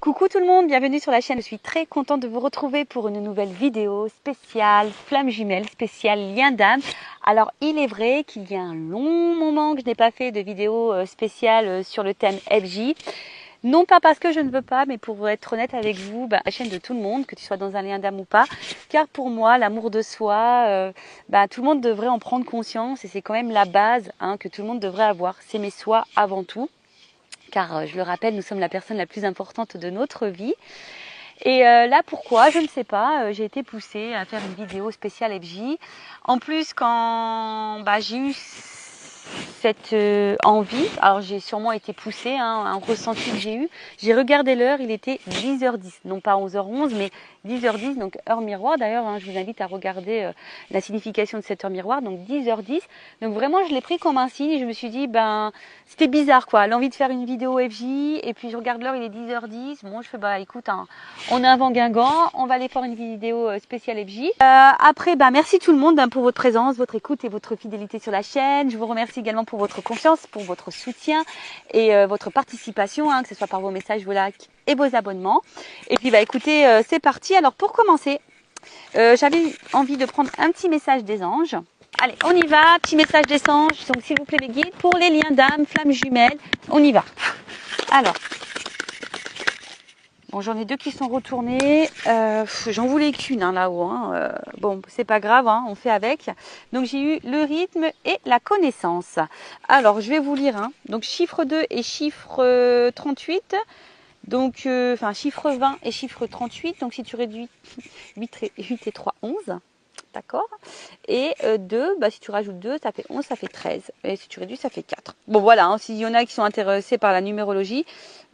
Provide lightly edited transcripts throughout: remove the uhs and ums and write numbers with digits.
Coucou tout le monde, bienvenue sur la chaîne. Je suis très contente de vous retrouver pour une nouvelle vidéo spéciale flamme jumelle, spéciale lien d'âme. Alors il est vrai qu'il y a un long moment que je n'ai pas fait de vidéo spéciale sur le thème FJ. Non pas parce que je ne veux pas, mais pour être honnête avec vous, la chaîne de tout le monde, que tu sois dans un lien d'âme ou pas, car pour moi, l'amour de soi, tout le monde devrait en prendre conscience et c'est quand même la base que tout le monde devrait avoir. S'aimer soi avant tout. Car je le rappelle, nous sommes la personne la plus importante de notre vie. Et là, pourquoi? Je ne sais pas. J'ai été poussée à faire une vidéo spéciale FJ. En plus, quand j'ai eu cette envie, alors j'ai sûrement été poussée, un ressenti que j'ai regardé l'heure, il était 10h10, non pas 11h11, mais 10h10, donc heure miroir. D'ailleurs, je vous invite à regarder la signification de cette heure miroir, donc 10h10. Donc vraiment, je l'ai pris comme un signe et je me suis dit, c'était bizarre quoi, l'envie de faire une vidéo FJ, et puis je regarde l'heure, il est 10h10. Bon, je fais, écoute, on a un vent Guingamp, on va aller faire une vidéo spéciale FJ. Après, merci tout le monde pour votre présence, votre écoute et votre fidélité sur la chaîne. Je vous remercie également pour votre confiance, pour votre soutien et votre participation, que ce soit par vos messages, vos likes et vos abonnements. Et puis écoutez, c'est parti. Alors pour commencer, j'avais envie de prendre un petit message des anges. Allez, on y va, petit message des anges. Donc s'il vous plaît les guides, pour les liens d'âme, flammes jumelles, on y va. Alors, bon, j'en ai deux qui sont retournés. J'en voulais qu'une là-haut. Bon, c'est pas grave, on fait avec. Donc j'ai eu le rythme et la connaissance. Alors, je vais vous lire. Donc chiffre 2 et chiffre 38. Donc, chiffre 20 et chiffre 38. Donc si tu réduis 8 et 3, 11. D'accord. Et 2, si tu rajoutes 2, ça fait 11, ça fait 13. Et si tu réduis, ça fait 4. Bon, voilà, s'il y en a qui sont intéressés par la numérologie,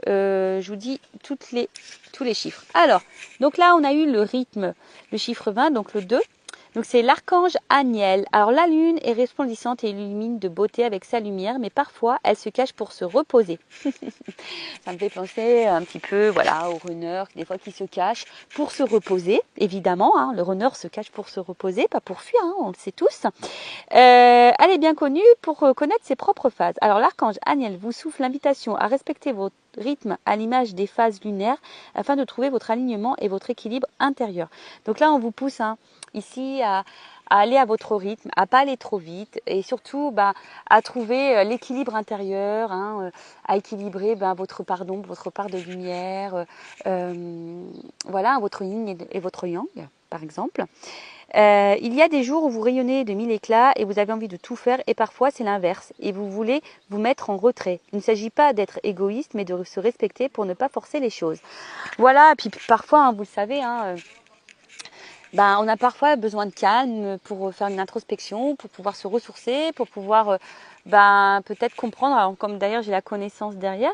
je vous dis tous les chiffres. Alors, donc là, on a eu le rythme, le chiffre 20, donc le 2. Donc c'est l'archange Aniel. Alors la lune est resplendissante et illumine de beauté avec sa lumière, mais parfois elle se cache pour se reposer. Ça me fait penser un petit peu au runner, des fois qui se cache pour se reposer, évidemment. Le runner se cache pour se reposer, pas pour fuir, on le sait tous. Elle est bien connue pour connaître ses propres phases. Alors l'archange Aniel vous souffle l'invitation à respecter votre rythme à l'image des phases lunaires afin de trouver votre alignement et votre équilibre intérieur. Donc là, on vous pousse ici à aller à votre rythme, à pas aller trop vite et surtout à trouver l'équilibre intérieur, à équilibrer votre part d'ombre, votre part de lumière, votre yin et votre yang, par exemple. Il y a des jours où vous rayonnez de mille éclats et vous avez envie de tout faire, et parfois c'est l'inverse et vous voulez vous mettre en retrait. Il ne s'agit pas d'être égoïste mais de se respecter pour ne pas forcer les choses. Voilà, et puis parfois, vous le savez, on a parfois besoin de calme pour faire une introspection, pour pouvoir se ressourcer, pour pouvoir peut-être comprendre, alors, comme d'ailleurs j'ai la connaissance derrière.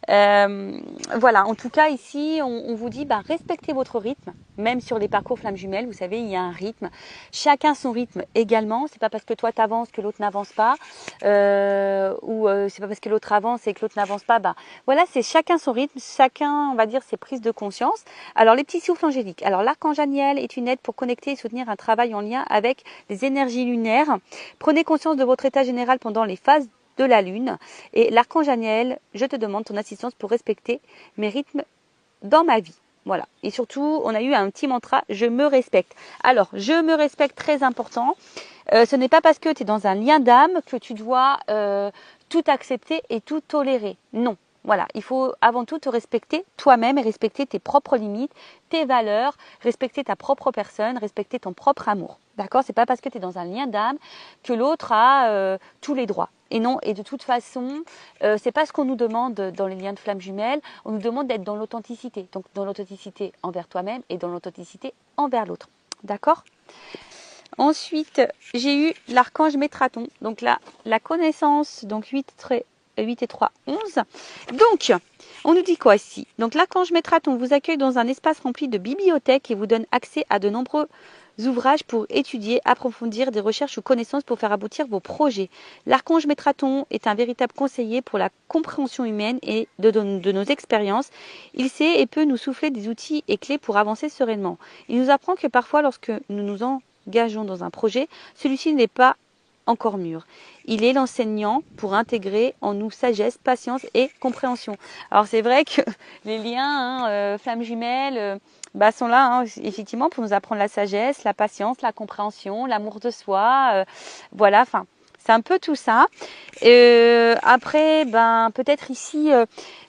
Voilà, en tout cas ici on vous dit respectez votre rythme, même sur les parcours flammes jumelles, vous savez, il y a un rythme, chacun son rythme également. C'est pas parce que toi t'avances que l'autre n'avance pas, ou c'est pas parce que l'autre avance et que l'autre n'avance pas. Voilà, c'est chacun son rythme, chacun, on va dire, ses prises de conscience. Alors les petits souffles angéliques. Alors l'archange Aniel est une aide pour connecter et soutenir un travail en lien avec les énergies lunaires. Prenez conscience de votre état général pendant les phases de la lune. Et l'archange Aniel, je te demande ton assistance pour respecter mes rythmes dans ma vie. Voilà. Et surtout, on a eu un petit mantra, je me respecte. Alors, je me respecte, très important. Ce n'est pas parce que tu es dans un lien d'âme que tu dois tout accepter et tout tolérer. Non. Voilà, il faut avant tout te respecter toi-même et respecter tes propres limites, tes valeurs, respecter ta propre personne, respecter ton propre amour. D'accord? C'est pas parce que tu es dans un lien d'âme que l'autre a tous les droits. Et non, et de toute façon, c'est pas ce qu'on nous demande dans les liens de flammes jumelles. On nous demande d'être dans l'authenticité. Donc dans l'authenticité envers toi-même et dans l'authenticité envers l'autre. D'accord? Ensuite, j'ai eu l'archange Métraton. Donc là, la connaissance, donc 8 et 3, 11. Donc, on nous dit quoi ici? Donc l'archange Métraton vous accueille dans un espace rempli de bibliothèques et vous donne accès à de nombreux ouvrages pour étudier, approfondir des recherches ou connaissances pour faire aboutir vos projets. L'archange Métraton est un véritable conseiller pour la compréhension humaine et de nos expériences. Il sait et peut nous souffler des outils et clés pour avancer sereinement. Il nous apprend que parfois, lorsque nous nous engageons dans un projet, celui-ci n'est pas encore mûr. Il est l'enseignant pour intégrer en nous sagesse, patience et compréhension. Alors c'est vrai que les liens, flammes jumelles, sont là, hein, effectivement, pour nous apprendre la sagesse, la patience, la compréhension, l'amour de soi. Voilà, enfin, c'est un peu tout ça. Après, peut-être ici,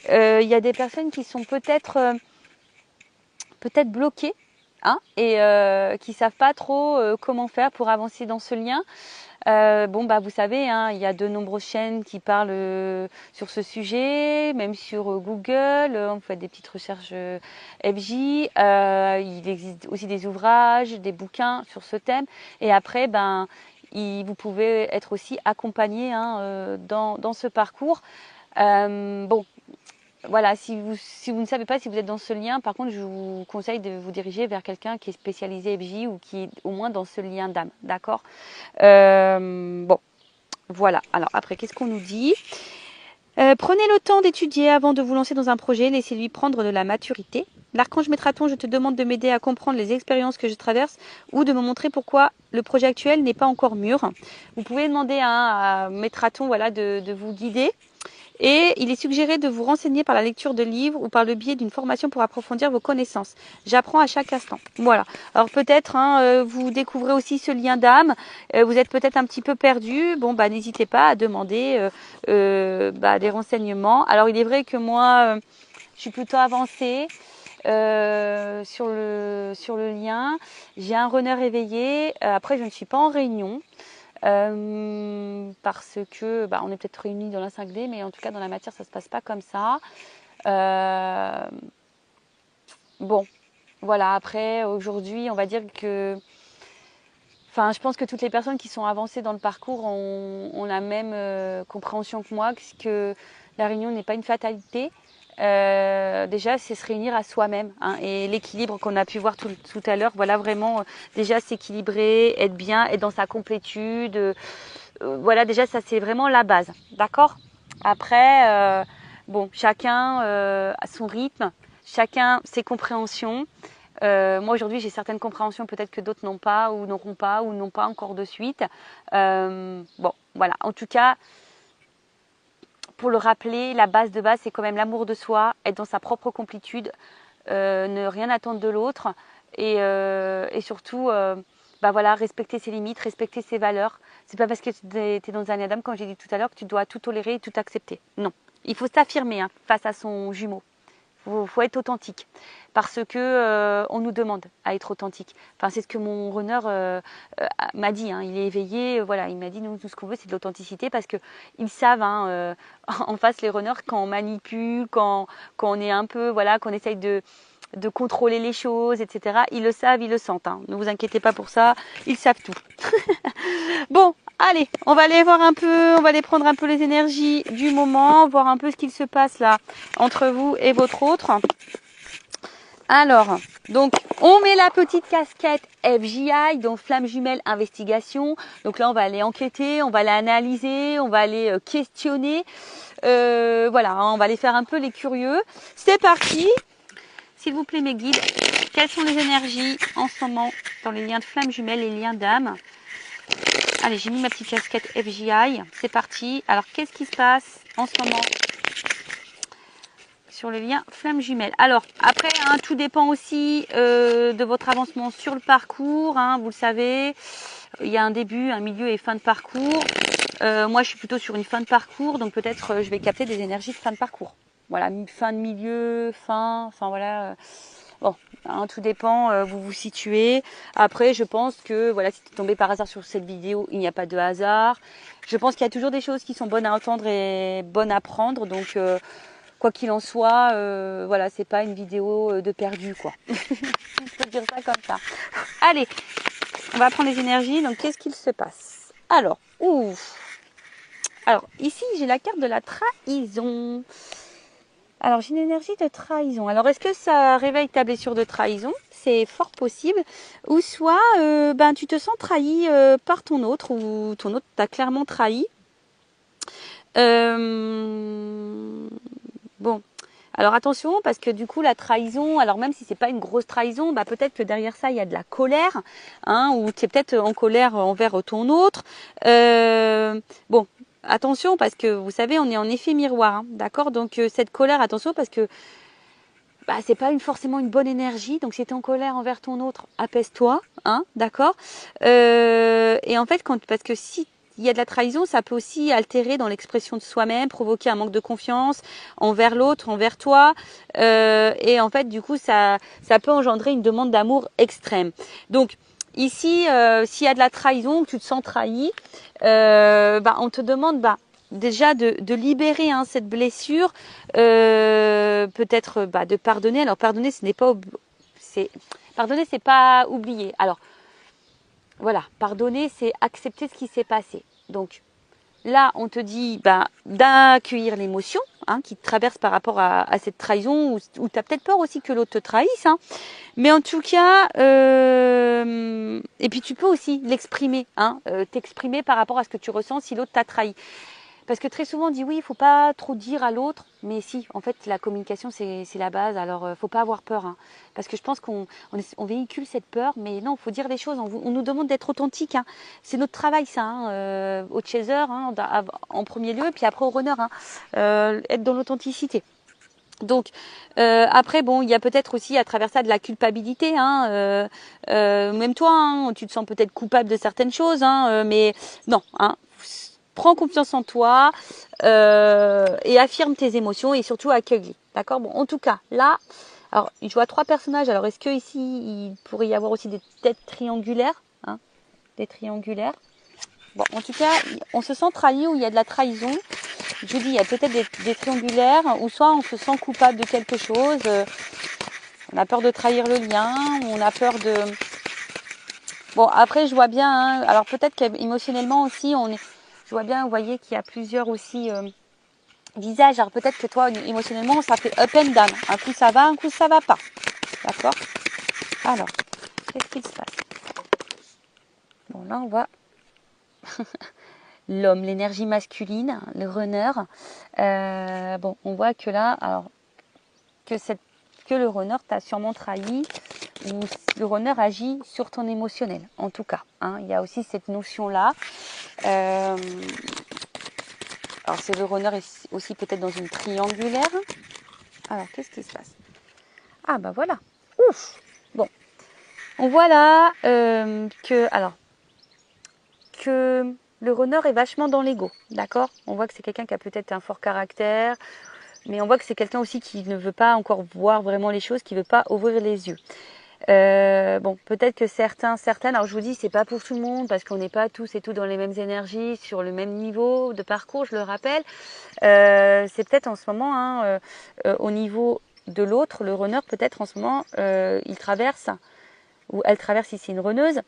il y a des personnes qui sont peut-être bloquées, hein, et qui savent pas trop comment faire pour avancer dans ce lien. Vous savez, hein, il y a de nombreuses chaînes qui parlent sur ce sujet, même sur Google, on fait des petites recherches FJ, il existe aussi des ouvrages, des bouquins sur ce thème, et après, vous pouvez être aussi accompagné, hein, dans ce parcours. Voilà, si vous ne savez pas si vous êtes dans ce lien, par contre, je vous conseille de vous diriger vers quelqu'un qui est spécialisé FJ ou qui est au moins dans ce lien d'âme, d'accord? Voilà. Alors après, qu'est-ce qu'on nous dit? Prenez le temps d'étudier avant de vous lancer dans un projet, laissez-lui prendre de la maturité. L'archange Métraton, je te demande de m'aider à comprendre les expériences que je traverse ou de me montrer pourquoi le projet actuel n'est pas encore mûr. Vous pouvez demander à Métraton, voilà, de vous guider. Et il est suggéré de vous renseigner par la lecture de livres ou par le biais d'une formation pour approfondir vos connaissances. J'apprends à chaque instant. Voilà. Alors peut-être, hein, vous découvrez aussi ce lien d'âme. Vous êtes peut-être un petit peu perdu. N'hésitez pas à demander des renseignements. Alors il est vrai que moi, je suis plutôt avancée sur le lien. J'ai un runner éveillé. Après, je ne suis pas en réunion. Parce que on est peut-être réunis dans la 5D, mais en tout cas dans la matière ça se passe pas comme ça. Voilà, après aujourd'hui on va dire que je pense que toutes les personnes qui sont avancées dans le parcours ont la même compréhension que moi, que la réunion n'est pas une fatalité. Déjà c'est se réunir à soi-même, hein, et l'équilibre qu'on a pu voir tout à l'heure, voilà, vraiment déjà s'équilibrer, être bien, être dans sa complétude, voilà, déjà ça c'est vraiment la base, d'accord? Après chacun a son rythme, chacun ses compréhensions. Moi aujourd'hui j'ai certaines compréhensions peut-être que d'autres n'ont pas ou n'auront pas ou n'ont pas encore de suite. Voilà, en tout cas pour le rappeler, la base de base, c'est quand même l'amour de soi, être dans sa propre complétude, ne rien attendre de l'autre et surtout, respecter ses limites, respecter ses valeurs. C'est pas parce que tu es dans un Adam, comme j'ai dit tout à l'heure, que tu dois tout tolérer et tout accepter. Non, il faut s'affirmer, hein, face à son jumeau. Faut être authentique parce que on nous demande à être authentique. Enfin, c'est ce que mon runner m'a dit, hein. Il est éveillé, voilà, il m'a dit nous tout ce qu'on veut c'est de l'authenticité parce que ils savent, hein, en face les runners quand on manipule, quand on est un peu, voilà, qu'on essaye de contrôler les choses, etc. Ils le savent, ils le sentent, hein. Ne vous inquiétez pas pour ça, ils savent tout. Bon, allez, on va aller voir un peu, on va aller prendre un peu les énergies du moment, voir un peu ce qu'il se passe là entre vous et votre autre. Alors, donc, on met la petite casquette FJI, donc Flamme Jumelle Investigation. Donc là, on va aller enquêter, on va aller analyser, on va aller questionner. Voilà, hein, on va aller faire un peu les curieux. C'est parti. S'il vous plaît, mes guides, quelles sont les énergies en ce moment dans les liens de Flamme Jumelle et les liens d'âme? Allez, j'ai mis ma petite casquette FJI. C'est parti. Alors, qu'est-ce qui se passe en ce moment sur le lien Flamme Jumelle? Alors, après, hein, tout dépend aussi de votre avancement sur le parcours. Hein, vous le savez, il y a un début, un milieu et fin de parcours. Moi, je suis plutôt sur une fin de parcours. Donc, peut-être je vais capter des énergies de fin de parcours. Voilà, fin de milieu, enfin voilà. Bon, hein, tout dépend, vous vous situez. Après, je pense que voilà, si tu es tombé par hasard sur cette vidéo, il n'y a pas de hasard. Je pense qu'il y a toujours des choses qui sont bonnes à entendre et bonnes à prendre. Donc, quoi qu'il en soit, voilà, c'est pas une vidéo de perdu, quoi. Je peux dire ça comme ça. Allez, on va prendre les énergies. Donc, qu'est-ce qu'il se passe? Alors, Alors, ici, j'ai la carte de la trahison. Alors, j'ai une énergie de trahison. Alors, est-ce que ça réveille ta blessure de trahison? C'est fort possible. Ou soit, tu te sens trahi par ton autre, ou ton autre t'a clairement trahi. Bon, Alors attention, parce que du coup la trahison, alors même si c'est pas une grosse trahison, bah peut-être que derrière ça il y a de la colère, hein, ou tu es peut-être en colère envers ton autre. Bon, attention parce que vous savez on est en effet miroir, hein, d'accord. Donc cette colère, attention parce que bah, c'est pas forcément une bonne énergie. Donc si tu es en colère envers ton autre, apaise-toi, hein, d'accord. Et en fait parce que si il y a de la trahison, ça peut aussi altérer dans l'expression de soi-même, provoquer un manque de confiance envers l'autre, envers toi. Et en fait, du coup, ça peut engendrer une demande d'amour extrême. Donc, ici, s'il y a de la trahison, que tu te sens trahi, bah, on te demande déjà de libérer cette blessure, peut-être de pardonner. Alors, pardonner, pardonner, c'est pas oublier. Alors, voilà, pardonner, c'est accepter ce qui s'est passé. Donc là, on te dit d'accueillir l'émotion qui te traverse par rapport à cette trahison, ou tu as peut-être peur aussi que l'autre te trahisse. Hein. Mais en tout cas, et puis tu peux aussi l'exprimer, t'exprimer par rapport à ce que tu ressens si l'autre t'a trahi. Parce que très souvent on dit oui, il ne faut pas trop dire à l'autre, mais si, en fait la communication c'est la base, alors il ne faut pas avoir peur. Hein. Parce que je pense qu'on véhicule cette peur, mais non, il faut dire les choses, on nous demande d'être authentique. Hein. C'est notre travail ça, au chaser, en premier lieu, et puis après au runner, être dans l'authenticité. Donc après bon, il y a peut-être aussi à travers ça de la culpabilité, même toi, tu te sens peut-être coupable de certaines choses, mais non, prends confiance en toi et affirme tes émotions et surtout accueille-les. D'accord. Bon, en tout cas, là, alors je vois 3 personnages. Alors est-ce que ici il pourrait y avoir aussi des têtes triangulaires, des triangulaires. Bon, en tout cas, on se sent trahi ou il y a de la trahison. Je vous dis, il y a peut-être des triangulaires, ou soit on se sent coupable de quelque chose. On a peur de trahir le lien, on a peur de. Bon, après, je vois bien. Alors peut-être qu'émotionnellement aussi, je vois bien, vous voyez qu'il y a plusieurs aussi visages. Alors peut-être que toi, émotionnellement, ça fait up and down. Un coup ça va, un coup ça va pas. D'accord. Alors, qu'est-ce qu'il se passe? Bon, là, on voit l'homme, l'énergie masculine, le runner. Bon, on voit que là, alors que le runner t'a sûrement trahi, ou le runner agit sur ton émotionnel, en tout cas. Il y a aussi cette notion-là. Alors, c'est le runner aussi peut-être dans une triangulaire. Alors, qu'est-ce qui se passe? Ah, bah voilà. Ouf. Bon. On voit là que le runner est vachement dans l'ego. D'accord? On voit que c'est quelqu'un qui a peut-être un fort caractère, mais on voit que c'est quelqu'un aussi qui ne veut pas encore voir vraiment les choses, qui ne veut pas ouvrir les yeux. Bon, peut-être que certaines, alors je vous dis, c'est pas pour tout le monde, parce qu'on n'est pas tous et toutes dans les mêmes énergies, sur le même niveau de parcours, je le rappelle. C'est peut-être en ce moment, au niveau de l'autre, le runner, peut-être en ce moment, il traverse, ou elle traverse, si c'est une runneuse,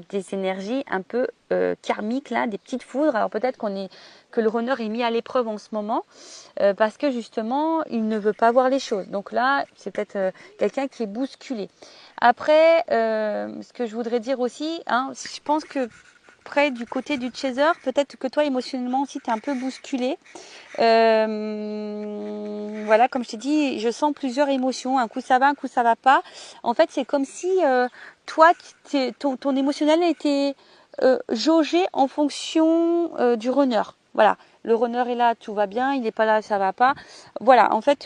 des énergies un peu karmiques, là, des petites foudres. Alors peut-être que le runner est mis à l'épreuve en ce moment parce que justement il ne veut pas voir les choses. Donc là, c'est peut-être quelqu'un qui est bousculé. Après, ce que je voudrais dire aussi, je pense que près du côté du chaser, peut-être que toi émotionnellement aussi tu es un peu bousculé. Voilà, comme je t'ai dit, je sens plusieurs émotions. Un coup ça va, un coup ça va pas. En fait, c'est comme si toi, ton émotionnel était jaugé en fonction du runner. Voilà, le runner est là, tout va bien. Il n'est pas là, ça va pas. Voilà, en fait,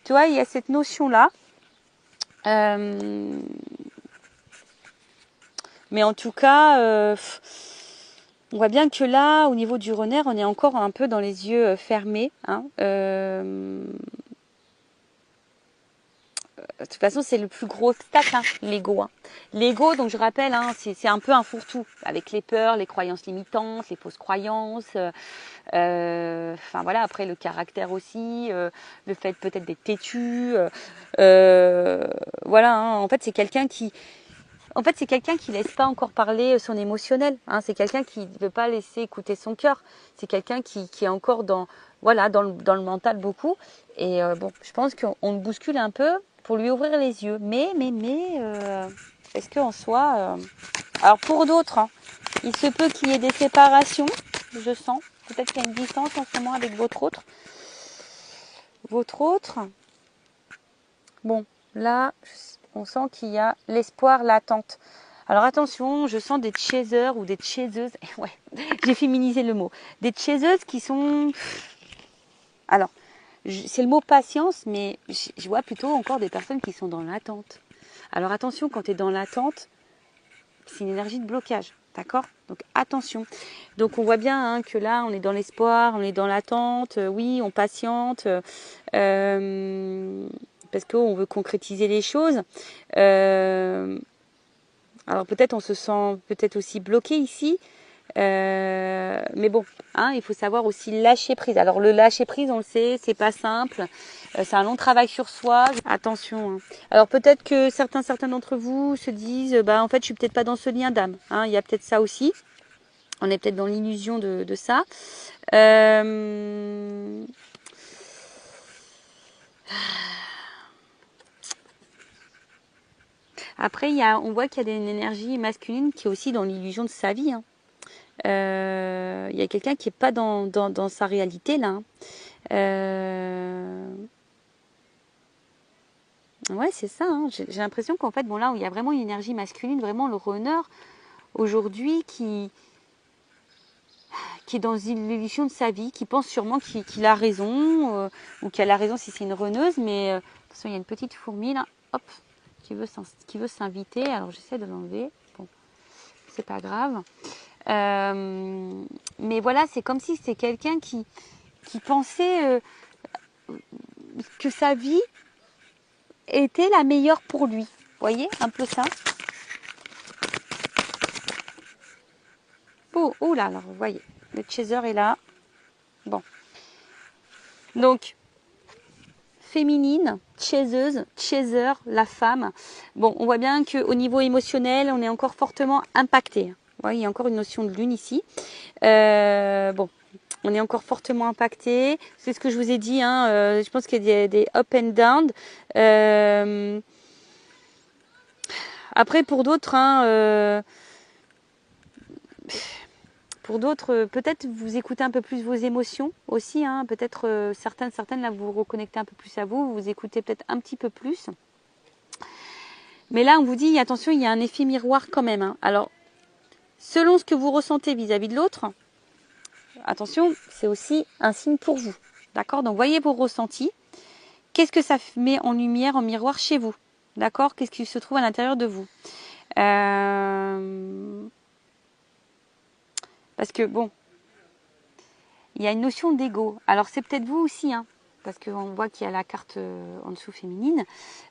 tu vois, il y a cette notion-là. Mais en tout cas, on voit bien que là, au niveau du runner, on est encore un peu dans les yeux fermés. De toute façon, c'est le plus gros obstacle, l'ego. L'ego, donc je rappelle, c'est un peu un fourre-tout, avec les peurs, les croyances limitantes, les fausses croyances. Voilà, après le caractère aussi, le fait peut-être d'être têtu. Voilà, en fait, c'est quelqu'un qui laisse pas encore parler son émotionnel. C'est quelqu'un qui ne veut pas laisser écouter son cœur. C'est quelqu'un qui est encore dans le mental beaucoup. Et je pense qu'on le bouscule un peu pour lui ouvrir les yeux. Mais, est-ce qu'en soi... alors pour d'autres, il se peut qu'il y ait des séparations, je sens. peut-être qu'il y a une distance en ce moment avec votre autre. Votre autre. Bon, là, on sent qu'il y a l'espoir, l'attente. Alors attention, je sens des chasers ou des chaseuses. Ouais, j'ai féminisé le mot. Des chaseuses qui sont... Alors, c'est le mot patience, mais je vois plutôt encore des personnes qui sont dans l'attente. Alors attention, quand tu es dans l'attente, c'est une énergie de blocage. D'accord? Donc attention. Donc on voit bien que là, on est dans l'espoir, on est dans l'attente. Oui, on patiente. Parce qu'on veut concrétiser les choses. Alors peut-être on se sent peut-être aussi bloqué ici. Mais bon, il faut savoir aussi lâcher prise. Alors le lâcher prise, on le sait, c'est pas simple. C'est un long travail sur soi. Attention. Alors peut-être que certains d'entre vous se disent, en fait, je suis peut-être pas dans ce lien d'âme. Il y a peut-être ça aussi. On est peut-être dans l'illusion de ça. Après, on voit qu'il y a une énergie masculine qui est aussi dans l'illusion de sa vie. Il y a quelqu'un qui n'est pas dans sa réalité là. Ouais, c'est ça. J'ai l'impression qu'en fait, bon là, où il y a vraiment une énergie masculine, vraiment le runner aujourd'hui qui est dans l'illusion de sa vie, qui pense sûrement qu'il a raison, ou qu'elle a raison si c'est une runneuse, mais attention, il y a une petite fourmi là, hop, qui veut s'inviter. Alors j'essaie de l'enlever. Bon, c'est pas grave. Mais voilà, c'est comme si c'était quelqu'un qui pensait que sa vie était la meilleure pour lui. Vous voyez, un peu ça. Oh là, alors vous voyez, le chaser est là. Bon. Donc, féminine, chaiseuse, chaser, la femme. Bon, on voit bien qu'au niveau émotionnel, on est encore fortement impacté. Vous voyez, il y a encore une notion de lune ici. Bon, on est encore fortement impacté. C'est ce que je vous ai dit. Je pense qu'il y a des up and down. Après, pour d'autres, peut-être vous écoutez un peu plus vos émotions aussi. Peut-être certaines, là, vous vous reconnectez un peu plus à vous. Vous écoutez peut-être un petit peu plus. Mais là, on vous dit, attention, il y a un effet miroir quand même. Alors, selon ce que vous ressentez vis-à-vis de l'autre, attention, c'est aussi un signe pour vous. D'accord? Donc, voyez vos ressentis. Qu'est-ce que ça met en lumière, en miroir chez vous? D'accord? Qu'est-ce qui se trouve à l'intérieur de vous? Parce que, bon, il y a une notion d'ego. Alors, c'est peut-être vous aussi, parce qu'on voit qu'il y a la carte en dessous féminine.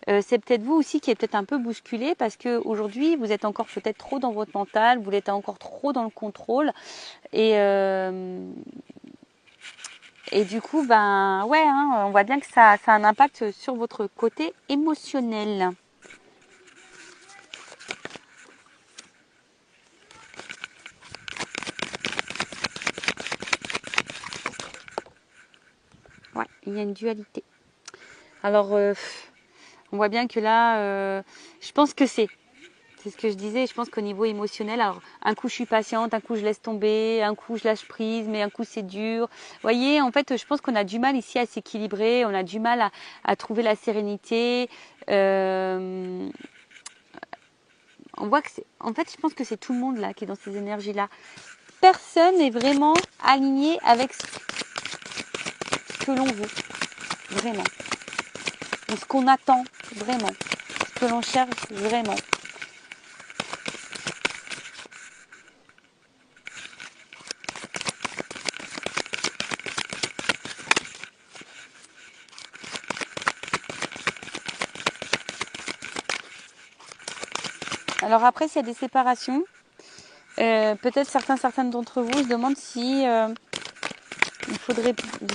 C'est peut-être vous aussi qui êtes peut-être un peu bousculé parce qu'aujourd'hui, vous êtes encore peut-être trop dans votre mental, vous êtes encore trop dans le contrôle. Et du coup, on voit bien que ça a un impact sur votre côté émotionnel. Ouais, il y a une dualité. Alors, on voit bien que là, je pense que c'est ce que je disais, je pense qu'au niveau émotionnel, alors un coup je suis patiente, un coup je laisse tomber, un coup je lâche prise, mais un coup c'est dur. Vous voyez, en fait, je pense qu'on a du mal ici à s'équilibrer, on a du mal à trouver la sérénité. On voit que en fait, je pense que c'est tout le monde là qui est dans ces énergies-là. Personne n'est vraiment aligné avec ce que l'on veut, vraiment. Ou ce qu'on attend, vraiment. Ce que l'on cherche, vraiment. Alors après, s'il y a des séparations, peut-être certaines d'entre vous se demandent si vous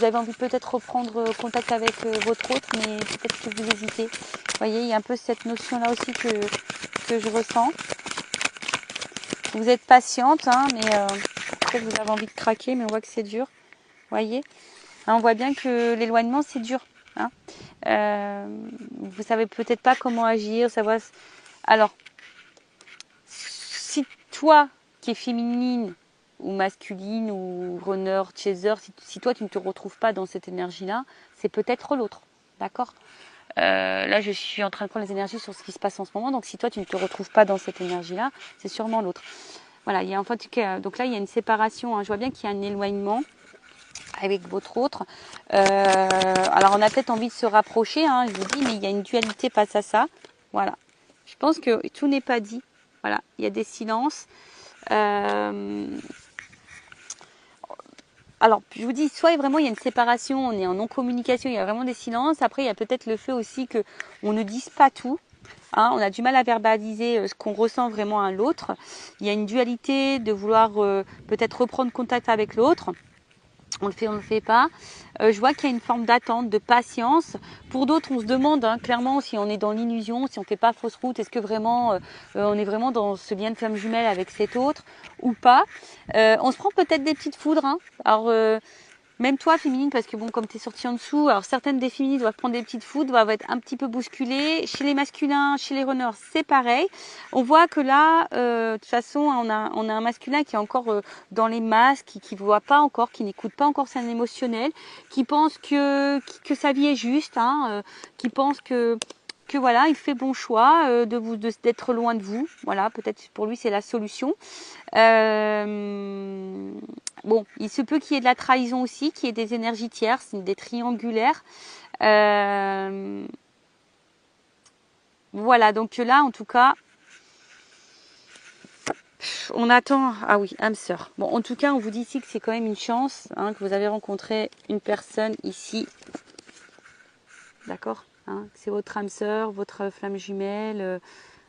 avez envie de peut-être reprendre contact avec votre autre, mais peut-être que vous hésitez. Vous voyez, il y a un peu cette notion-là aussi que je ressens. Vous êtes patiente, mais peut-être vous avez envie de craquer, mais on voit que c'est dur. Vous voyez, on voit bien que l'éloignement, c'est dur. Vous savez peut-être pas comment agir, savoir. Alors, si toi qui es féminine, ou masculine ou runner, chaser, si toi tu ne te retrouves pas dans cette énergie-là, c'est peut-être l'autre, d'accord? Là, je suis en train de prendre les énergies sur ce qui se passe en ce moment, donc si toi tu ne te retrouves pas dans cette énergie-là, c'est sûrement l'autre. Voilà, il y a en fait, donc là il y a une séparation, hein. Je vois bien qu'il y a un éloignement avec votre autre. Alors on a peut-être envie de se rapprocher, hein, je vous dis, mais il y a une dualité face à ça. Voilà, je pense que tout n'est pas dit. Voilà, il y a des silences. Alors, je vous dis, soit vraiment il y a une séparation, on est en non-communication, il y a vraiment des silences. Après, il y a peut-être le fait aussi que on ne dise pas tout. Hein, on a du mal à verbaliser ce qu'on ressent vraiment à l'autre. Il y a une dualité de vouloir peut-être reprendre contact avec l'autre. On le fait pas. Je vois qu'il y a une forme d'attente, de patience. Pour d'autres, on se demande hein, clairement si on est dans l'illusion, si on ne fait pas fausse route, est-ce que vraiment on est vraiment dans ce lien de flamme jumelle avec cet autre ou pas. On se prend peut-être des petites foudres. Hein. Alors même toi, féminine, parce que bon, comme tu es sortie en dessous, alors certaines des féminines doivent prendre des petites foudres, doivent être un petit peu bousculées. Chez les masculins, chez les runners, c'est pareil. On voit que là, de toute façon, on a un masculin qui est encore dans les masques, qui ne voit pas encore, qui n'écoute pas encore son émotionnel, qui pense que sa vie est juste, hein, qui pense que voilà, il fait bon choix d'être loin de vous. Voilà, peut-être pour lui c'est la solution. Bon, il se peut qu'il y ait de la trahison aussi, qu'il y ait des énergies tierces, des triangulaires. Voilà, donc là en tout cas, on attend. Ah oui, âme sœur. Bon, en tout cas, on vous dit ici que c'est quand même une chance hein, que vous avez rencontré une personne ici. D'accord hein, c'est votre âme sœur, votre flamme jumelle.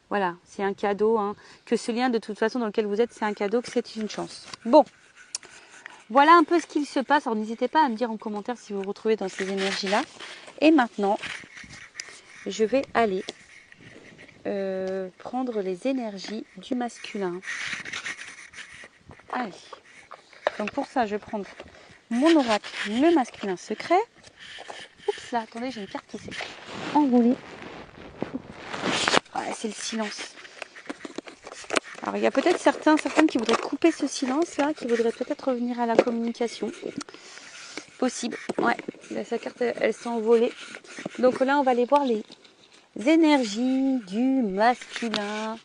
Voilà, c'est un cadeau. Hein, que ce lien, de toute façon, dans lequel vous êtes, c'est un cadeau, que c'est une chance. Bon, voilà un peu ce qu'il se passe. Alors, n'hésitez pas à me dire en commentaire si vous vous retrouvez dans ces énergies-là. Et maintenant, je vais aller prendre les énergies du masculin. Allez. Donc, pour ça, je vais prendre mon oracle, le masculin secret. Oups, là, attendez, j'ai une carte qui s'est enroulée. Ah, c'est le silence. Alors, il y a peut-être certaines qui voudraient couper ce silence-là, qui voudraient peut-être revenir à la communication. Possible. Ouais, là, sa carte, elle s'est envolée. Donc là, on va aller voir les énergies du masculin.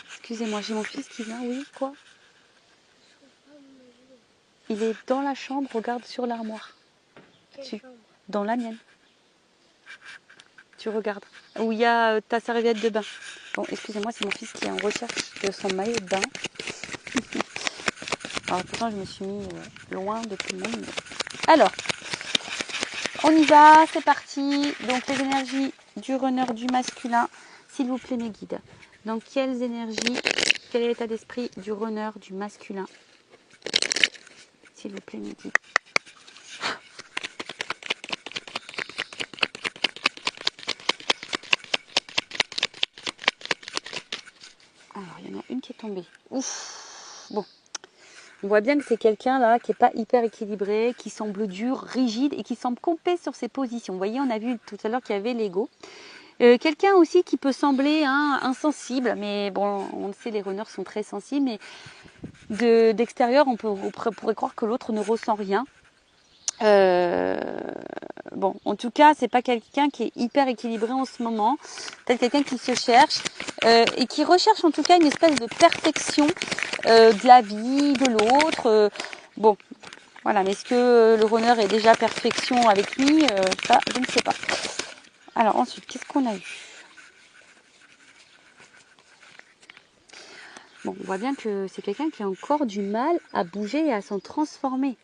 Excusez-moi, j'ai mon fils qui vient. Oui, quoi? Il est dans la chambre, regarde sur l'armoire. Dans la mienne. Tu regardes. Où il y a ta serviette de bain. Bon, excusez-moi, c'est mon fils qui est en recherche de son maillot de bain. Alors pourtant, je me suis mis loin de tout le monde. Alors, on y va, c'est parti. Donc les énergies du runner du masculin, s'il vous plaît mes guides. Donc quelles énergies, quel est l'état d'esprit du runner du masculin? S'il vous plaît mes guides. Alors il y en a une qui est tombée. Ouf. Bon. On voit bien que c'est quelqu'un là qui n'est pas hyper équilibré, qui semble dur, rigide et qui semble camper sur ses positions. Vous voyez, on a vu tout à l'heure qu'il y avait l'ego. Quelqu'un aussi qui peut sembler insensible, mais bon, on le sait, les runners sont très sensibles, mais d'extérieur, on pourrait croire que l'autre ne ressent rien. Bon, en tout cas, c'est pas quelqu'un qui est hyper équilibré en ce moment. Peut-être quelqu'un qui se cherche et qui recherche en tout cas une espèce de perfection de la vie, de l'autre. Bon, voilà. Mais est-ce que le runner est déjà perfection avec lui? Ça, je ne sais pas. Alors ensuite, qu'est-ce qu'on a eu? Bon, on voit bien que c'est quelqu'un qui a encore du mal à bouger et à s'en transformer.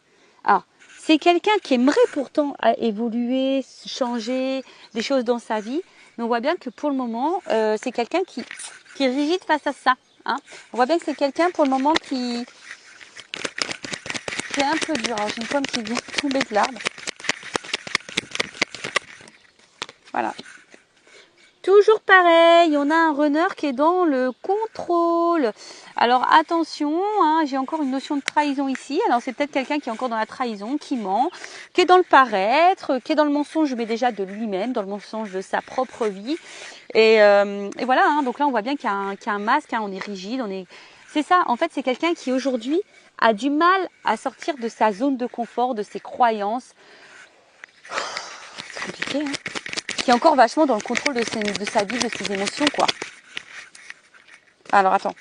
Alors, c'est quelqu'un qui aimerait pourtant évoluer, changer des choses dans sa vie. Mais on voit bien que pour le moment, c'est quelqu'un qui est rigide face à ça. Hein. On voit bien que c'est quelqu'un pour le moment qui est un peu dur. Alors, j'ai une pomme qui vient tomber de l'arbre. Voilà. Toujours pareil, on a un runner qui est dans le contrôle. Alors attention, hein, j'ai encore une notion de trahison ici. Alors c'est peut-être quelqu'un qui est encore dans la trahison, qui ment, qui est dans le paraître, qui est dans le mensonge, mais déjà de lui-même, dans le mensonge de sa propre vie. Et voilà, hein, donc là on voit bien qu'il y a un masque, hein, on est rigide, C'est ça, en fait, c'est quelqu'un qui aujourd'hui a du mal à sortir de sa zone de confort, de ses croyances. C'est compliqué, hein. Qui est encore vachement dans le contrôle de sa vie, de ses émotions, quoi. Alors, attends,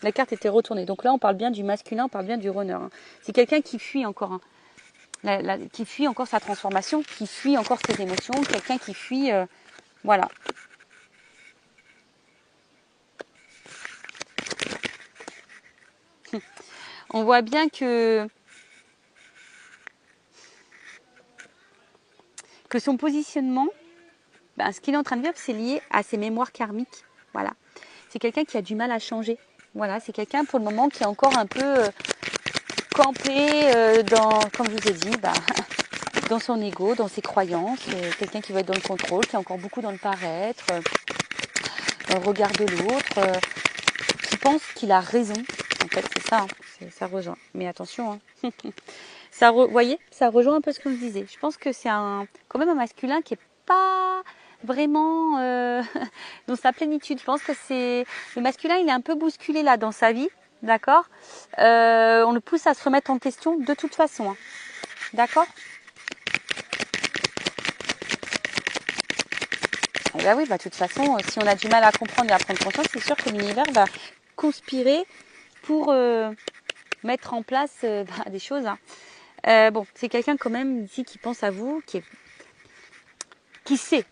la carte était retournée. Donc là, on parle bien du masculin, on parle bien du runner. Hein. C'est quelqu'un qui fuit encore, hein. Qui fuit encore sa transformation, qui fuit encore ses émotions, quelqu'un qui fuit... voilà. On voit bien que son positionnement, ben, ce qu'il est en train de vivre, c'est lié à ses mémoires karmiques. Voilà. C'est quelqu'un qui a du mal à changer. Voilà, c'est quelqu'un pour le moment qui est encore un peu campé dans, comme je vous ai dit, bah, dans son ego, dans ses croyances. Quelqu'un qui va être dans le contrôle, qui est encore beaucoup dans le paraître, dans le regard de l'autre, qui pense qu'il a raison. En fait, c'est ça, hein, ça rejoint. Mais attention, hein. Vous voyez, ça rejoint un peu ce que je disais. Je pense que c'est quand même un masculin qui est pas vraiment dans sa plénitude. Je pense que le masculin, il est un peu bousculé là dans sa vie, d'accord. On le pousse à se remettre en question de toute façon, hein. D'accord. Et bah oui, bah, de toute façon, si on a du mal à comprendre et à prendre conscience, c'est sûr que l'univers va conspirer pour mettre en place des choses, hein. Bon, c'est quelqu'un quand même ici qui pense à vous, qui sait,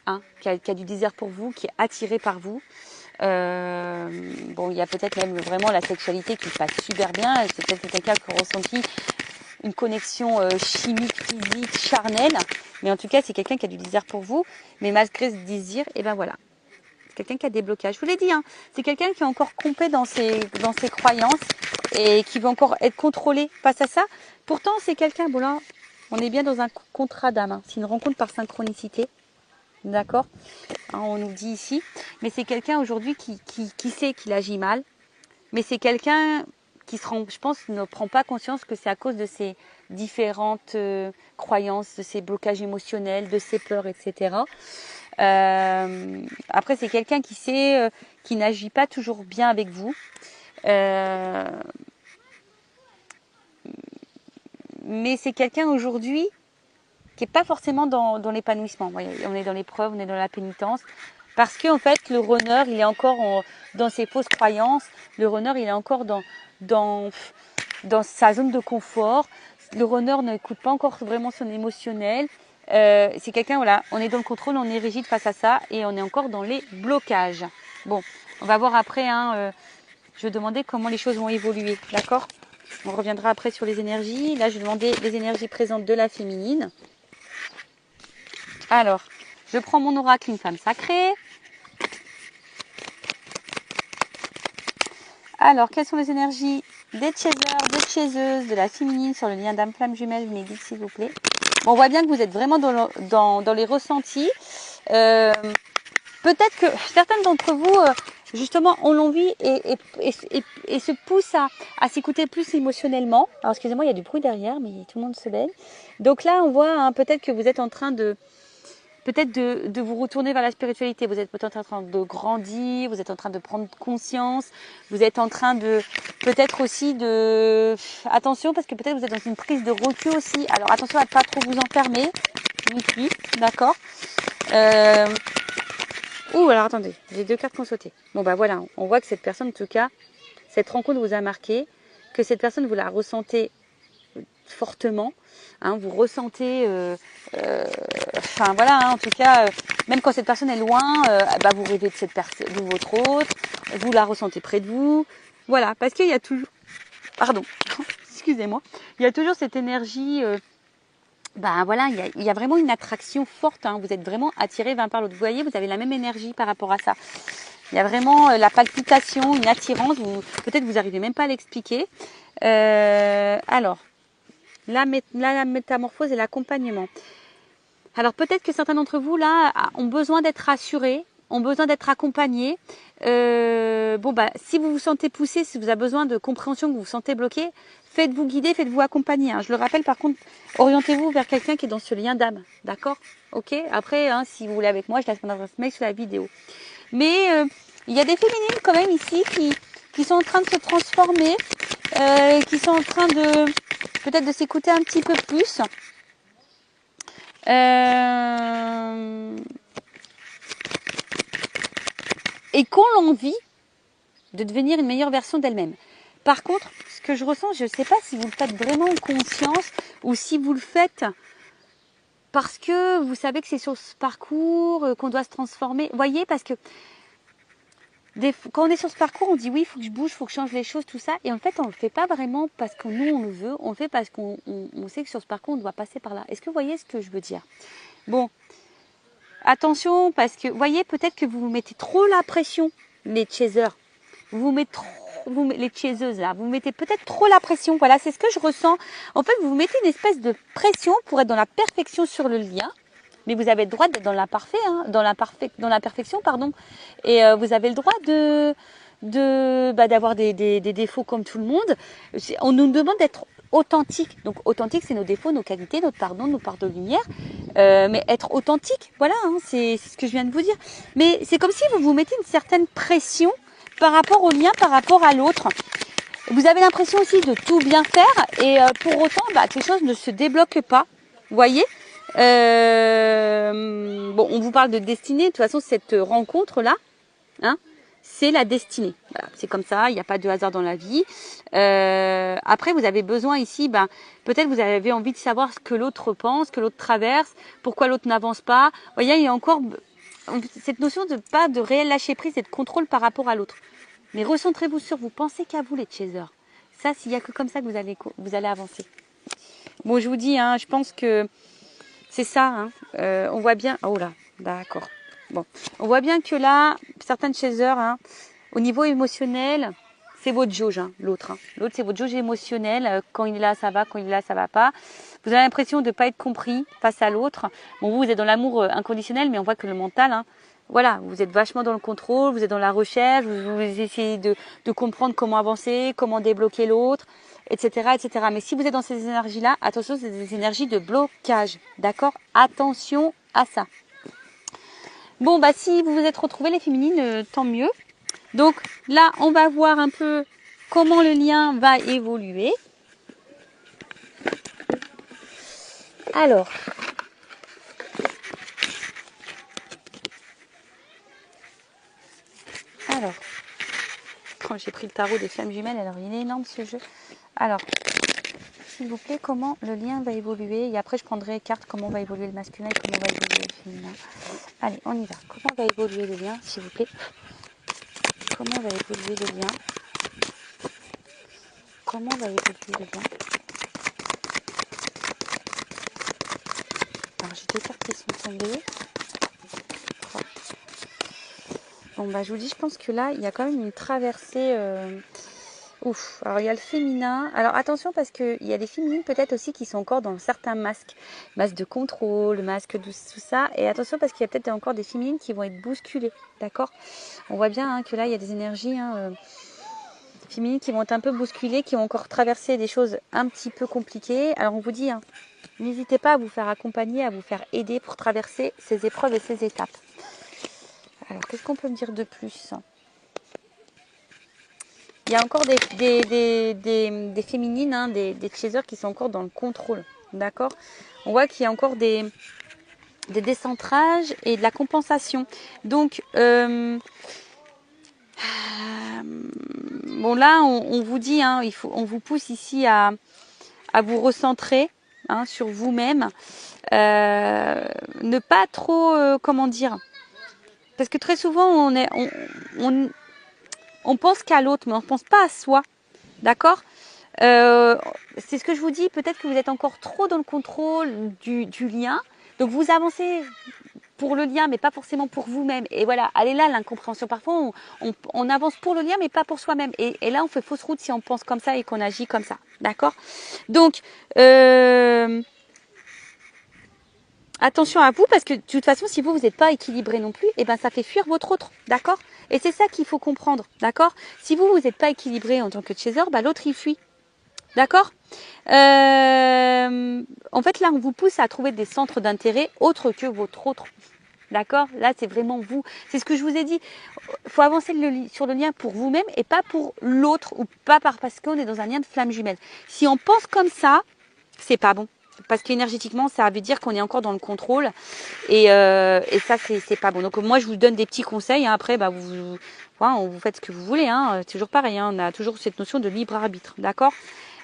hein, qui a du désir pour vous, qui est attiré par vous. Bon, il y a peut-être même vraiment la sexualité qui passe super bien. C'est peut-être quelqu'un qui a ressenti une connexion chimique, physique, charnelle. Mais en tout cas, c'est quelqu'un qui a du désir pour vous. Mais malgré ce désir, et ben voilà. C'est quelqu'un qui a des blocages. Je vous l'ai dit, hein, c'est quelqu'un qui est encore compé dans ses croyances et qui veut encore être contrôlé face à ça. Pourtant, c'est quelqu'un, bon là, on est bien dans un contrat d'âme. Hein. C'est une rencontre par synchronicité. D'accord, hein, on nous dit ici. Mais c'est quelqu'un aujourd'hui qui sait qu'il agit mal. Mais c'est quelqu'un qui je pense, ne prend pas conscience que c'est à cause de ses différentes croyances, de ses blocages émotionnels, de ses peurs, etc. Après, c'est quelqu'un qui sait, qui n'agit pas toujours bien avec vous. Mais c'est quelqu'un aujourd'hui qui n'est pas forcément dans l'épanouissement. On est dans l'épreuve, on est dans la pénitence. Parce qu'en fait, le runner, il est encore dans ses fausses croyances. Le runner, il est encore dans sa zone de confort. Le runner n'écoute pas encore vraiment son émotionnel. C'est quelqu'un, voilà, on est dans le contrôle, on est rigide face à ça et on est encore dans les blocages. Bon, on va voir après, hein, je vais demander comment les choses vont évoluer, d'accord? On reviendra après sur les énergies. Là, je vais demander les énergies présentes de la féminine. Alors, je prends mon oracle, une femme sacrée. Alors, quelles sont les énergies des chasers, des chaseuses, de la féminine sur le lien d'âme flamme jumelle? Vous m'aidez, s'il vous plaît. Bon, on voit bien que vous êtes vraiment dans les ressentis. Peut-être que certaines d'entre vous, justement, ont l'envie et se poussent à s'écouter plus émotionnellement. Alors, excusez-moi, il y a du bruit derrière, mais tout le monde se baigne. Donc là, on voit hein, peut-être que vous êtes en train de vous retourner vers la spiritualité. Vous êtes peut-être en train de grandir, vous êtes en train de prendre conscience, vous êtes en train de peut-être aussi de... Attention, parce que peut-être vous êtes dans une prise de recul aussi. Alors attention à ne pas trop vous enfermer. Oui, d'accord. Alors attendez, j'ai 2 cartes qui ont sauté. Bon bah voilà, on voit que cette personne, en tout cas, cette rencontre vous a marqué, que cette personne vous la ressentez fortement, hein, vous ressentez, enfin voilà, hein, en tout cas, même quand cette personne est loin, bah, vous rêvez de cette personne, de votre autre, vous la ressentez près de vous, voilà, parce qu'il y a toujours, pardon, excusez-moi, il y a toujours cette énergie, bah voilà, il y a vraiment une attraction forte, hein, vous êtes vraiment attiré l'un par l'autre, vous voyez, vous avez la même énergie par rapport à ça. Il y a vraiment la palpitation, une attirance, peut-être vous n'arrivez même pas à l'expliquer. Alors, la métamorphose et l'accompagnement. Alors peut-être que certains d'entre vous là ont besoin d'être rassurés, ont besoin d'être accompagnés. Bon bah si vous vous sentez poussé, si vous avez besoin de compréhension, que vous vous sentez bloqué, faites-vous guider, faites-vous accompagner. Hein. Je le rappelle par contre, orientez-vous vers quelqu'un qui est dans ce lien d'âme, d'accord? Ok. Après, hein, si vous voulez avec moi, je laisse mon adresse mail sur la vidéo. Mais il y a des féminines quand même ici qui qui sont en train de se transformer, qui sont en train de peut-être de s'écouter un petit peu plus. Et qui ont l'envie de devenir une meilleure version d'elle-même. Par contre, ce que je ressens, je ne sais pas si vous le faites vraiment en conscience ou si vous le faites parce que vous savez que c'est sur ce parcours qu'on doit se transformer. Vous voyez, parce que quand on est sur ce parcours, on dit oui, il faut que je bouge, il faut que je change les choses, tout ça. Et en fait, on ne le fait pas vraiment parce que nous, on le veut. On le fait parce qu'on sait que sur ce parcours, on doit passer par là. Est-ce que vous voyez ce que je veux dire? Bon, attention, parce que, vous voyez, peut-être que vous vous mettez trop la pression, les chasers. Vous mettez trop, les chaseuses là, vous mettez peut-être trop la pression. Voilà, c'est ce que je ressens. En fait, vous mettez une espèce de pression pour être dans la perfection sur le lien. Mais vous avez le droit d'être dans l'imparfait, hein, dans la perfection, pardon. Et vous avez le droit d'avoir des défauts comme tout le monde. On nous demande d'être authentique. Donc authentique, c'est nos défauts, nos qualités, notre pardon, nos parts de lumière. Mais être authentique, voilà, hein, c'est ce que je viens de vous dire. Mais c'est comme si vous vous mettez une certaine pression par rapport au lien, par rapport à l'autre. Vous avez l'impression aussi de tout bien faire et pour autant, que les choses ne se débloquent pas. Vous voyez? Bon, on vous parle de destinée. De toute façon, cette rencontre-là, hein, c'est la destinée. Voilà, c'est comme ça, il n'y a pas de hasard dans la vie. Après, vous avez besoin ici, peut-être vous avez envie de savoir ce que l'autre pense, que l'autre traverse, pourquoi l'autre n'avance pas. Vous voyez, il y a encore cette notion de pas de réel lâcher prise et de contrôle par rapport à l'autre. Mais recentrez-vous sur vous, pensez qu'à vous les chasers. Ça, s'il n'y a que comme ça que vous allez avancer. Bon, je vous dis, hein, je pense que c'est ça. Hein. On voit bien. Oh là, d'accord. Bon, on voit bien que là, certaines chasers, hein, au niveau émotionnel, c'est votre jauge, hein, l'autre. Hein. L'autre, c'est votre jauge émotionnelle. Quand il est là, ça va. Quand il est là, ça va pas. Vous avez l'impression de ne pas être compris face à l'autre. Bon, vous êtes dans l'amour inconditionnel, mais on voit que le mental, hein, voilà, vous êtes vachement dans le contrôle, vous êtes dans la recherche, vous essayez de comprendre comment avancer, comment débloquer l'autre, etc., etc. Mais si vous êtes dans ces énergies-là, attention, c'est des énergies de blocage, d'accord? Attention à ça. Bon, si vous vous êtes retrouvés les féminines, tant mieux. Donc là, on va voir un peu comment le lien va évoluer. Alors, quand j'ai pris le tarot des flammes jumelles, alors il est énorme ce jeu. Alors, s'il vous plaît, comment le lien va évoluer? Et après, je prendrai carte comment va évoluer le masculin et comment va évoluer le féminin. Allez, on y va. Comment va évoluer le lien, s'il vous plaît? Comment va évoluer le lien? Comment va évoluer le lien? Alors, j'ai deux cartes qui sont tombées. Bon, je vous dis, je pense que là, il y a quand même une traversée. Ouf. Alors, il y a le féminin. Alors, attention, parce qu'il y a des féminines peut-être aussi qui sont encore dans certains masques. Masque de contrôle, masque de tout ça. Et attention, parce qu'il y a peut-être encore des féminines qui vont être bousculées. D'accord? On voit bien hein, que là, il y a des énergies féminines qui vont être un peu bousculées, qui vont encore traverser des choses un petit peu compliquées. Alors, on vous dit, hein, n'hésitez pas à vous faire accompagner, à vous faire aider pour traverser ces épreuves et ces étapes. Alors, qu'est-ce qu'on peut me dire de plus? Il y a encore des féminines, hein, des chasers qui sont encore dans le contrôle. D'accord? On voit qu'il y a encore des décentrages et de la compensation. Donc, bon là, on vous dit, hein, on vous pousse ici à vous recentrer hein, sur vous-même. Ne pas trop, comment dire? Parce que très souvent, on pense qu'à l'autre, mais on ne pense pas à soi. D'accord? C'est ce que je vous dis. Peut-être que vous êtes encore trop dans le contrôle du lien. Donc, vous avancez pour le lien, mais pas forcément pour vous-même. Et voilà, elle est là, l'incompréhension. Parfois, on avance pour le lien, mais pas pour soi-même. Et là, on fait fausse route si on pense comme ça et qu'on agit comme ça. D'accord? Donc, attention à vous, parce que de toute façon, si vous n'êtes pas équilibré non plus, ça fait fuir votre autre, d'accord? Et c'est ça qu'il faut comprendre, d'accord? Si vous n'êtes pas équilibré en tant que chaser, l'autre il fuit, d'accord? En fait, là, on vous pousse à trouver des centres d'intérêt autres que votre autre, D'accord? Là, c'est vraiment vous. C'est ce que je vous ai dit. Il faut avancer sur le lien pour vous-même et pas pour l'autre ou pas parce qu'on est dans un lien de flamme jumelle. Si on pense comme ça, c'est pas bon. Parce qu'énergétiquement, ça veut dire qu'on est encore dans le contrôle. Et ça, c'est pas bon. Donc moi, je vous donne des petits conseils. Hein. Après, bah, vous faites ce que vous voulez. Hein. C'est toujours pareil. Hein. On a toujours cette notion de libre arbitre. D'accord?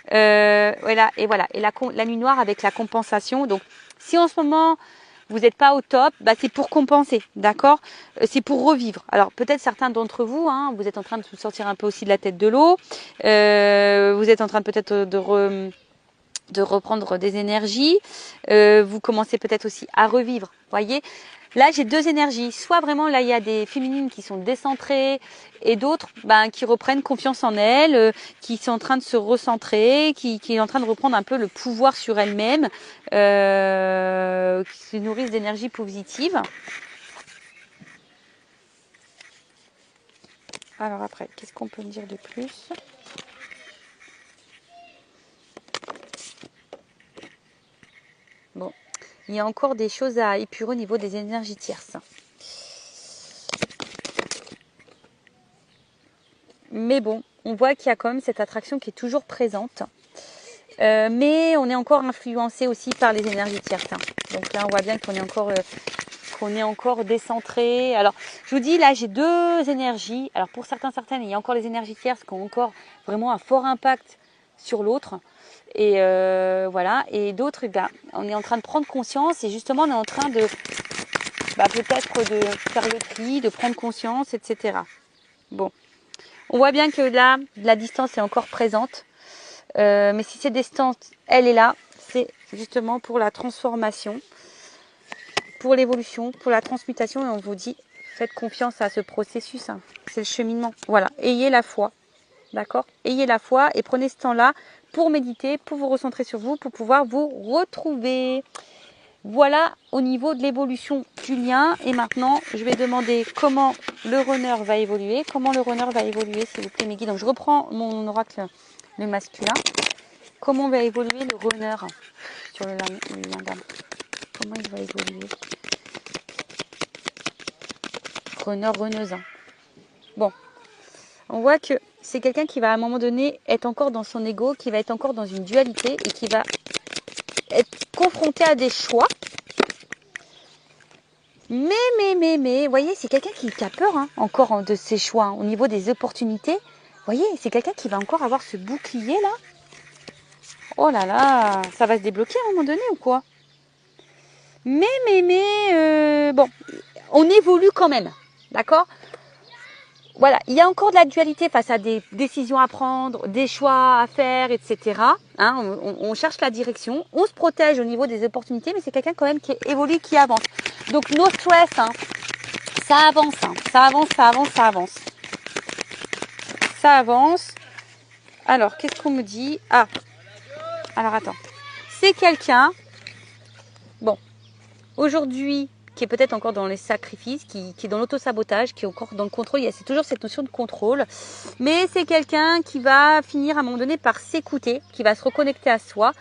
Voilà. Et voilà. Et la nuit noire avec la compensation. Donc, si en ce moment, vous n'êtes pas au top, bah, c'est pour compenser. D'accord? C'est pour revivre. Alors, peut-être certains d'entre vous, hein, vous êtes en train de vous sortir un peu aussi de la tête de l'eau. Vous êtes en train peut-être de reprendre des énergies. Vous commencez peut-être aussi à revivre. Voyez, là j'ai deux énergies. Soit vraiment là il y a des féminines qui sont décentrées et d'autres qui reprennent confiance en elles, qui sont en train de se recentrer, qui est en train de reprendre un peu le pouvoir sur elles-mêmes, qui se nourrissent d'énergie positive. Alors après, qu'est-ce qu'on peut me dire de plus ? Bon, il y a encore des choses à épurer au niveau des énergies tierces. Mais bon, on voit qu'il y a quand même cette attraction qui est toujours présente. Mais on est encore influencé aussi par les énergies tierces. Donc là, on voit bien qu'on est encore décentré. Alors, je vous dis, là, j'ai deux énergies. Alors, pour certaines, il y a encore les énergies tierces qui ont encore vraiment un fort impact sur l'autre. Et voilà. Et d'autres, on est en train de prendre conscience. Et justement, on est en train de peut-être de faire le tri, de prendre conscience, etc. Bon. On voit bien que là, la distance est encore présente. Mais si cette distance, elle est là, c'est justement pour la transformation, pour l'évolution, pour la transmutation. Et on vous dit, faites confiance à ce processus. Hein. C'est le cheminement. Voilà, ayez la foi. D'accord? Ayez la foi et prenez ce temps-là pour méditer, pour vous recentrer sur vous, pour pouvoir vous retrouver. Voilà au niveau de l'évolution du lien. Et maintenant, je vais demander comment le runner va évoluer. Comment le runner va évoluer, s'il vous plaît, mes guides. Donc, je reprends mon oracle, le masculin. Comment va évoluer le runner sur le lien d'âme? Comment il va évoluer? Runner, runneuse. Bon, on voit que c'est quelqu'un qui va à un moment donné être encore dans son ego, qui va être encore dans une dualité et qui va être confronté à des choix. Mais, vous voyez, c'est quelqu'un qui a peur encore de ses choix au niveau des opportunités. Vous voyez, c'est quelqu'un qui va encore avoir ce bouclier là. Oh là là, ça va se débloquer à un moment donné ou quoi? Bon, on évolue quand même, d'accord? Voilà, il y a encore de la dualité face à des décisions à prendre, des choix à faire, etc. Hein, on cherche la direction, on se protège au niveau des opportunités, mais c'est quelqu'un quand même qui évolue, qui avance. Donc, no stress, ça avance, ça avance, ça avance, ça avance. Ça avance. Alors, qu'est-ce qu'on me dit? Ah, alors attends. C'est quelqu'un, bon, aujourd'hui, qui est peut-être encore dans les sacrifices, qui est dans l'auto-sabotage, qui est encore dans le contrôle. C'est toujours cette notion de contrôle. Mais c'est quelqu'un qui va finir à un moment donné par s'écouter, qui va se reconnecter à soi.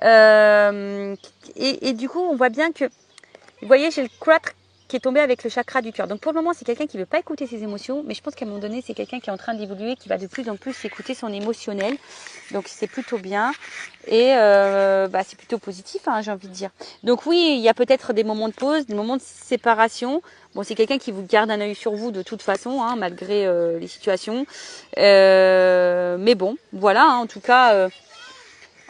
Et du coup, on voit bien que, vous voyez, j'ai le 4 qui est tombé avec le chakra du cœur. Donc pour le moment, c'est quelqu'un qui ne veut pas écouter ses émotions, mais je pense qu'à un moment donné, c'est quelqu'un qui est en train d'évoluer, qui va de plus en plus écouter son émotionnel. Donc c'est plutôt bien et c'est plutôt positif, j'ai envie de dire. Donc oui, il y a peut-être des moments de pause, des moments de séparation. Bon, c'est quelqu'un qui vous garde un œil sur vous de toute façon, malgré les situations. Mais bon, voilà, en tout cas...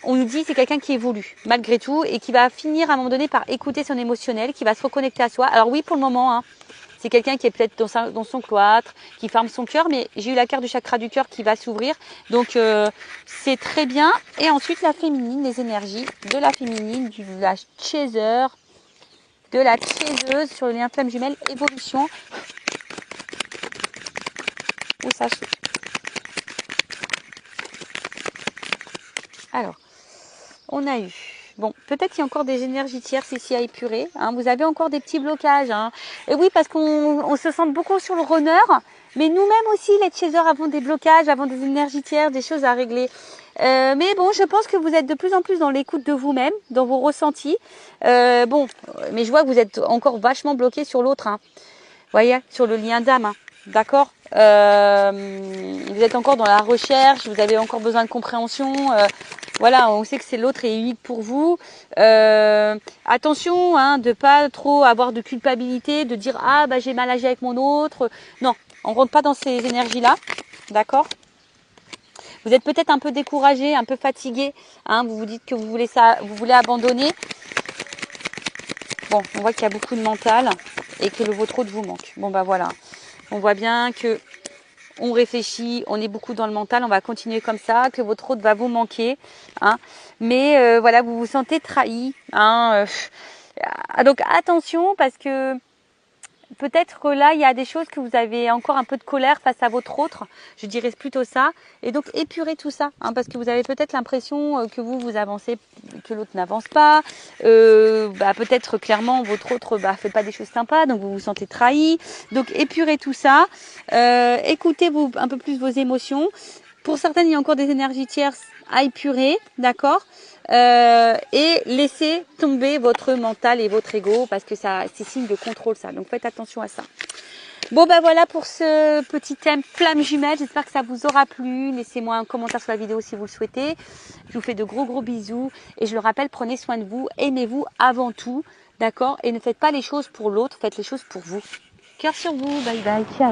on nous dit que c'est quelqu'un qui évolue malgré tout et qui va finir à un moment donné par écouter son émotionnel, qui va se reconnecter à soi. Alors oui, pour le moment, c'est quelqu'un qui est peut-être dans son cloître, qui ferme son cœur, mais j'ai eu la carte du chakra du cœur qui va s'ouvrir. Donc c'est très bien. Et ensuite la féminine, les énergies de la féminine, de la chaser, de la chaiseuse sur le lien flamme jumelle, évolution. Où ça? Alors, on a eu Bon, peut-être qu'il y a encore des énergies tierces ici à épurer. Hein. Vous avez encore des petits blocages. Hein. Et oui, parce qu'on se sent beaucoup sur le runner. Mais nous-mêmes aussi, les chasers, avons des blocages, avons des énergies tierces, des choses à régler. Mais bon, je pense que vous êtes de plus en plus dans l'écoute de vous-même, dans vos ressentis. Bon, mais je vois que vous êtes encore vachement bloqué sur l'autre. Hein. Vous voyez, sur le lien d'âme. Hein. D'accord. Vous êtes encore dans la recherche, vous avez encore besoin de compréhension. Voilà, on sait que c'est l'autre est unique pour vous. Attention, hein, de pas trop avoir de culpabilité, de dire ah bah j'ai mal agi avec mon autre. Non, on rentre pas dans ces énergies-là, d'accord. Vous êtes peut-être un peu découragé, un peu fatigué. Hein, vous vous dites que vous voulez ça, vous voulez abandonner. Bon, on voit qu'il y a beaucoup de mental et que le vôtre autre vous manque. Bon bah voilà. On voit bien que on réfléchit, on est beaucoup dans le mental, on va continuer comme ça, que votre autre va vous manquer. Hein. Mais voilà, vous vous sentez trahi. Hein. Donc attention parce que peut-être que là, il y a des choses que vous avez encore un peu de colère face à votre autre. Je dirais plutôt ça. Et donc, épurez tout ça. Hein, parce que vous avez peut-être l'impression que vous avancez, que l'autre n'avance pas. Peut-être clairement, votre autre fait pas des choses sympas. Donc, vous vous sentez trahi. Donc, épurez tout ça. Écoutez un peu plus vos émotions. Pour certaines, il y a encore des énergies tierces à épurer. D'accord. Et laissez tomber votre mental et votre ego parce que ça c'est signe de contrôle ça, donc faites attention à ça. Bon ben voilà pour ce petit thème flamme jumelle, j'espère que ça vous aura plu, laissez-moi un commentaire sur la vidéo si vous le souhaitez, je vous fais de gros bisous et je le rappelle, prenez soin de vous, aimez-vous avant tout, d'accord, et ne faites pas les choses pour l'autre, faites les choses pour vous. Cœur sur vous, bye bye, ciao.